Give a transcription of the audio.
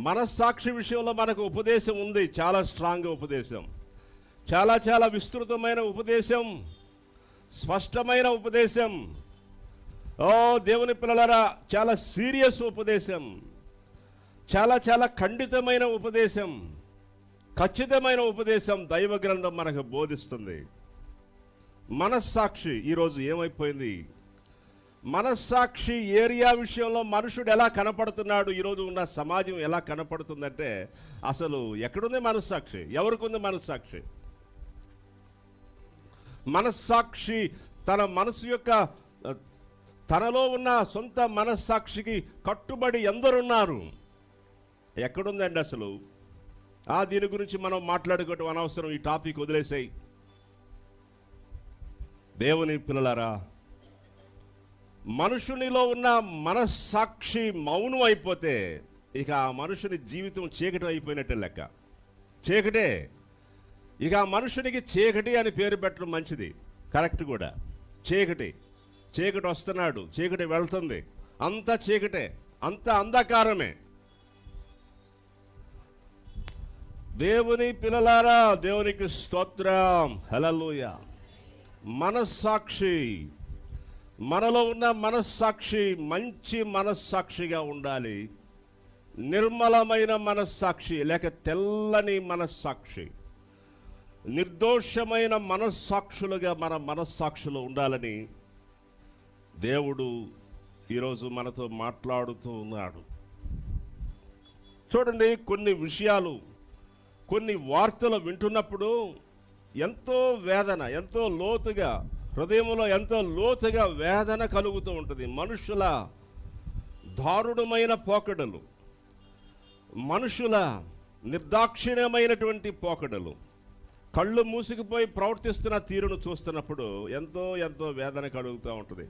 మనస్సాక్షి విషయంలో మనకు ఉపదేశం ఉంది, చాలా స్ట్రాంగ్ ఉపదేశం, చాలా చాలా విస్తృతమైన ఉపదేశం, స్పష్టమైన ఉపదేశం. ఓ దేవుని పిల్లలారా, చాలా సీరియస్ ఉపదేశం, చాలా చాలా ఖండితమైన ఉపదేశం, ఖచ్చితమైన ఉపదేశం దైవ గ్రంథం మనకు బోధిస్తుంది. మనస్సాక్షి ఈరోజు ఏమైపోయింది? మనస్సాక్షి ఏరియా విషయంలో మనుషుడు ఎలా కనపడుతున్నాడు, ఈరోజు ఉన్న సమాజం ఎలా కనపడుతుందంటే, అసలు ఎక్కడుంది మనస్సాక్షి? ఎవరికి ఉంది మనస్సాక్షి? మనస్సాక్షి తన మనసు యొక్క తనలో ఉన్న సొంత మనస్సాక్షికి కట్టుబడి ఎందరున్నారు? ఎక్కడుందండి అసలు? దీని గురించి మనం మాట్లాడుకోవటం అనవసరం, ఈ టాపిక్ వదిలేసాయి. దేవుని పిల్లలారా, మనుషునిలో ఉన్న మనస్సాక్షి మౌనం అయిపోతే ఇక ఆ మనుషుని జీవితం చీకటి అయిపోయినట్టే లెక్క. చీకటే. ఇక ఆ మనుషునికి చీకటి అని పేరు పెట్టడం మంచిది, కరెక్ట్ కూడా. చీకటి వస్తున్నాడు, చీకటి వెళ్తుంది, అంతా చీకటే, అంతా అంధకారమే. దేవుని పిల్లలారా, దేవునికి స్తోత్రం, హల్లెలూయా. మనస్సాక్షి, మనలో ఉన్న మనస్సాక్షి మంచి మనస్సాక్షిగా ఉండాలి. నిర్మలమైన మనస్సాక్షి, లేక తెల్లని మనస్సాక్షి, నిర్దోషమైన మనస్సాక్షులుగా మన మనస్సాక్షులు ఉండాలని దేవుడు ఈరోజు మనతో మాట్లాడుతూ ఉన్నాడు. చూడండి, కొన్ని విషయాలు, కొన్ని వార్తలు వింటున్నప్పుడు ఎంతో వేదన, ఎంతో లోతుగా, హృదయంలో ఎంతో లోతుగా వేదన కలుగుతూ ఉంటుంది. మనుషుల దారుణమైన పోకడలు, మనుషుల నిర్దాక్షిణ్యమైనటువంటి పోకడలు, కళ్ళు మూసుకుపోయి ప్రవర్తిస్తున్న తీరును చూస్తున్నప్పుడు ఎంతో ఎంతో వేదన కలుగుతూ ఉంటుంది.